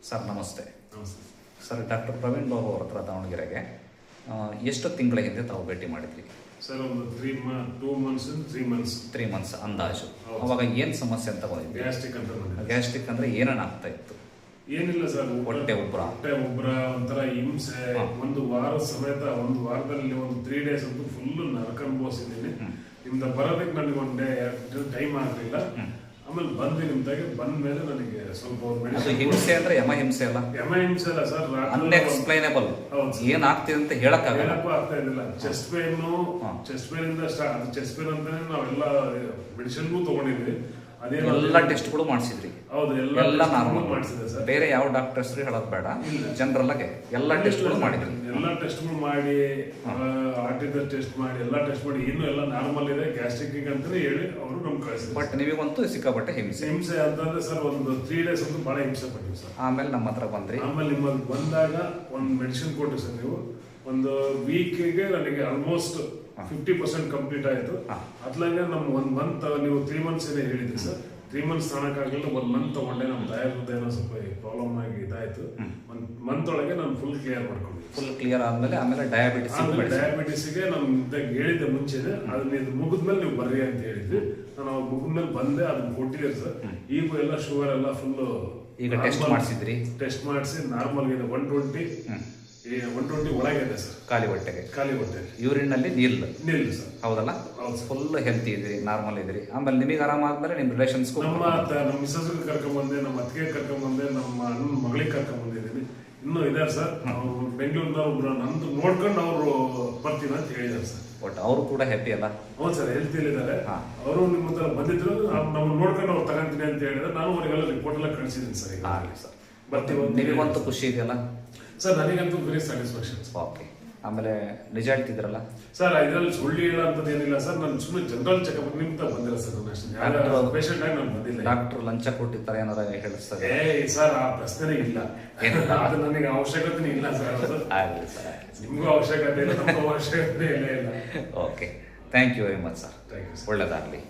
Sir ನಮಸ್ತೆ. ನಮಸ್ತೆ sir, doctor Praveen Babu ಅವ್ರ ಹತ್ರ ದಾವಣಗೆರೆಗೆ ಎಷ್ಟು ತಿಂಗಳ ಹಿಂದೆ ತಾವು ಭೇಟಿ ಮಾಡಿದ್ರಿ? ಸರ್, ಒಂದು 2 months 3 months 3 months ಅಂದಾಜು. ಹೌದು. ಅವಾಗ ಏನು ಸಮಸ್ಯೆ ಅಂತ ಬಂದಿದ್ರಿ? ಗ್ಯಾಸ್ಟ್ರಿಕ್ ಅಂತ ಬಂದಿದೆ. ಗ್ಯಾಸ್ಟ್ರಿಕ್ ಅಂದರೆ ಏನೇನು ಆಗ್ತಾ ಇತ್ತು? ಏನಿಲ್ಲ ಸರ್, ಹೊಟ್ಟೆ ಉಬ್ಬರ, ಒಂಥರ ಹಿಂಸೆ. ಒಂದು ವಾರ ಸಮೇತ, ಒಂದು ವಾರದಲ್ಲಿ ಒಂದು 3 days ಅಂತೂ ಫುಲ್ ನರಕ ಅನುಭವಿಸಿದ್ದೀನಿ. ನಿಮ್ದ ಬರೋದಕ್ಕೆ ನನಗೆ ಒಂದು ಡೇ ಟೈಮ್ ಆಗಲಿಲ್ಲ. ಆಮೇಲೆ ಬಂದು ನಿಮ್ದಾಗೆ ಬಂದ ಮೇಲೆ ನನಗೆ ಸ್ವಲ್ಪ ಅದು ಹಿಂಸೆ ಅಂದ್ರೆ ಯಮ ಹಿಂಸೆ ಅಲ್ಲ, ಹಿಂಸೆ ಅಲ್ಲ ಸರ್, ಅನ್ಎಕ್ಸ್ಪ್ಲೈನಬಲ್. ಏನಾಗ್ತಿದೆ ಅಂತ ಹೇಳಕ್ಕಾಗಲ್ಲ. ಹೇಳಕ್ಕೂ ಆಗ್ತಾ ಇದ್ದಿಲ್ಲ. ಚೆಸ್ಟ್ ಪೇನ್ ಇಂದ ಸ್ಟಾರ್ಟ್. ಅದು ಚೆಸ್ಟ್ ಪೇನ್ ಅಂತಾನೆ ನಾವೆಲ್ಲ ಮೆಡಿಸಿನ್ಗೂ ತಗೊಂಡಿದ್ವಿ. ಎಲ್ಲ ಟೆಸ್ಟ್ಗಳು ಮಾಡಿಸಿದ್ರಿ? ಹೌದು, ಎಲ್ಲ ನಾರ್ಮಲ್ ಮಾಡಿಸಿದೆ ಸರ್. ಬೇರೆ ಯಾವ ಡಾಕ್ಟರ್ ಹೆಸರು ಹೇಳೋದು ಬೇಡ, ಜನರಲ್ ಆಗಿ ಎಲ್ಲ ಟೆಸ್ಟ್ಗಳು ಮಾಡಿದ್ರಿ? ಎಲ್ಲ ಟೆಸ್ಟ್ಗಳು ಮಾಡಿ, ಆರ್ಟಿದ ಟೆಸ್ಟ್ ಮಾಡಿ, ಎಲ್ಲ ಟೆಸ್ಟ್ ಮಾಡಿ, ಇನ್ನೂ ಎಲ್ಲ ನಾರ್ಮಲ್ ಇದೆ, ಗ್ಯಾಸ್ಟ್ರಿಕ್ ಅಂತಾನೆ ಹೇಳಿ ಅವರು ನಮ್ಗೆ ಕಳಿಸಿದ್ರು. ಬಟ್ ನಿಮಗಂತೂ ಸಿಕ್ಕಾಪಟ್ಟೆ ಹಿಂಸೆ ಅಂತಂದ್ರೆ ಸರ್, ಒಂದು 3 days ಅಂತೂ ಬಹಳ ಹಿಂಸೆ ಪಟ್ಟಿವಿ ಸರ್. ಆಮೇಲೆ ನಮ್ಮ ಹತ್ರ ಬಂದ್ರಿ. ಆಮೇಲೆ ನಿಮ್ಮಲ್ಲಿ ಬಂದಾಗ ಒಂದು ಮೆಡಿಸಿನ್ ಕೊಟ್ರಿ ಸರ್. ನೀವು ಒಂದು ವೀಕ್ಗೆ ನನಗೆ ಆಲ್ಮೋಸ್ಟ್ 50% ಕಂಪ್ಲೀಟ್ ಆಯಿತು. ಅದ್ಲಾಗೆ ನಮ್ಮ 1 month, ನೀವು 3 months ಏನೇ ಹೇಳಿದ್ರಿ ಸರ್. 3 months ತಾಣಕ್ಕಾಗಲಿಲ್ಲ, 1 month ತಗೊಂಡೆ. ನಮ್ಮ ಏನೋ ಸ್ವಲ್ಪ ಪ್ರಾಬ್ಲಮ್ ಆಗಿ ಇದಾಯ್ತು. 1 month ಒಳಗೆ ನಾನು ಫುಲ್ ಕ್ಲಿಯರ್ ಮಾಡ್ಕೊಂಡೆ. ಫುಲ್ ಕ್ಲಿಯರ್ ಆದ್ಮೇಲೆ ಡಯಾಬಿಟಿಸ್ಗೆ ನಾನು ಹೇಳಿದ್ದೆ ಮುಂಚೆನೆ, ಅದನ್ನ ಇದು ಮುಗಿದ್ಮೇಲೆ ನೀವು ಬರ್ರಿ ಅಂತ ಹೇಳಿದ್ವಿ. ನಾನು ಅವಾಗ ಮುಗಿದ್ಮೇಲೆ ಬಂದೆ, ಅದನ್ನ ಕೊಟ್ಟಿದ್ದೆ ಸರ್. ಈಗ ಎಲ್ಲ ಶುಗರ್ ಎಲ್ಲ ಫುಲ್ ಈಗ ಟೆಸ್ಟ್ ಮಾಡಿಸಿದ್ರಿ? ಟೆಸ್ಟ್ ಮಾಡಿಸಿ ನಾರ್ಮಲ್ ಇದೆ. 120 ಒಳಗಿದೆ ಸರ್. ಖಾಲಿ ಹೊಟ್ಟೆ ಯೂರಿನ್ ಅಲ್ಲಿ ನಿಲ್ ಸರ್. ಹೌದಲ್ಲ? ಫುಲ್ ಹೆಲ್ತಿ ಇದ್ರಿ, ನಾರ್ಮಲ್ ಇದ್ರಿ. ಆಮೇಲೆ ನಿಮಗೆ ಆರಾಮಾದ್ಮೇಲೆ ನಿಮ್ ರಿಲೇಷನ್ಸ್ ನಮ್ಮ ಮಿಸಸ್ ಕರ್ಕೊಂಡ್ಬಂದೆ, ನಮ್ಮ ಅತ್ತಿಗೆ ಕರ್ಕೊಂಡ್ಬಂದೆ, ನಮ್ಮ ಅಣ್ಣನ ಮಗಳಿಗೆ ಕರ್ಕೊಂಡ್ಬಂದಿದ್ದೀನಿ. ಇನ್ನೂ ಇದಾರೆ ಸರ್. ಅವ್ರು ಬೆಂಗಳೂರಿನವ್ರು ನಂದು ನೋಡ್ಕೊಂಡು ಅವರು ಬರ್ತೀನಿ ಅಂತ ಹೇಳಿದಾರೆ ಸರ್. ಬಟ್ ಅವರು ಕೂಡ ಹ್ಯಾಪಿ ಅಲ್ಲ? ಹೌದು ಸರ್, ಹೆಲ್ತಿಯಲ್ಲಿದ್ದಾರೆ. ಅವರು ನಿಮ್ಮ ಹತ್ರ ಬಂದಿದ್ರು, ನಾವು ನೋಡ್ಕೊಂಡು ಅವ್ರು ತಗೊಂತೀನಿ ಅಂತ ಹೇಳಿದ್ರೆ ನಾನು ಅವರಿಗೆಲ್ಲ ರಿಪೋರ್ಟ್ ಎಲ್ಲ ಕಳಿಸಿದ್ದೀನಿ ಸರ್. ಆಗಲಿ ಸರ್. ನಿಮಗಂತೂ ಖುಷಿ ಇದೆಯಲ್ಲ ಸರ್? ನನಗಂತೂ ವೆರಿ ಸ್ಯಾಟಿಸ್ಫ್ಯಾಕ್ಷನ್. ಓಕೆ. ಆಮೇಲೆ ನಿಜ ಹೇಳ್ತಿದ್ರಲ್ಲ ಸರ್, ಇದರಲ್ಲಿ ಸುಳ್ಳು ಹೇಳೋಂಥದ್ದು ಏನಿಲ್ಲ ಸರ್. ನಾನು ಸುಮ್ಮನೆ ಜನರಲ್ ಚೆಕಪ್ ನಿಮ್ತ ಬಂದಿಲ್ಲ ಸರ್. ನಾನು ಪೇಷಂಟ್ ಆಗಿ ನಾನು ಬಂದಿಲ್ಲ. ಡಾಕ್ಟರ್ ಲಂಚ ಕೊಟ್ಟಿರ್ತಾರೆ ಏನಾರ ಹೇಳಿಸ್ತಾರೆ? ಸರ್, ಆ ಪ್ರಶ್ನೆ ಇಲ್ಲ. ಅದು ನನಗೆ ಅವಶ್ಯಕತೆ ಇಲ್ಲ ಸರ್. ಆಗಲಿ ಸರ್, ನಿಮಗೂ ಅವಶ್ಯಕತೆ ಇಲ್ಲ, ನಮಗೂ ಅವಶ್ಯಕತೆ ಇಲ್ಲ. Okay, thank you very much sir. Thank you. ಒಳ್ಳೆಯದಾಗಲಿ.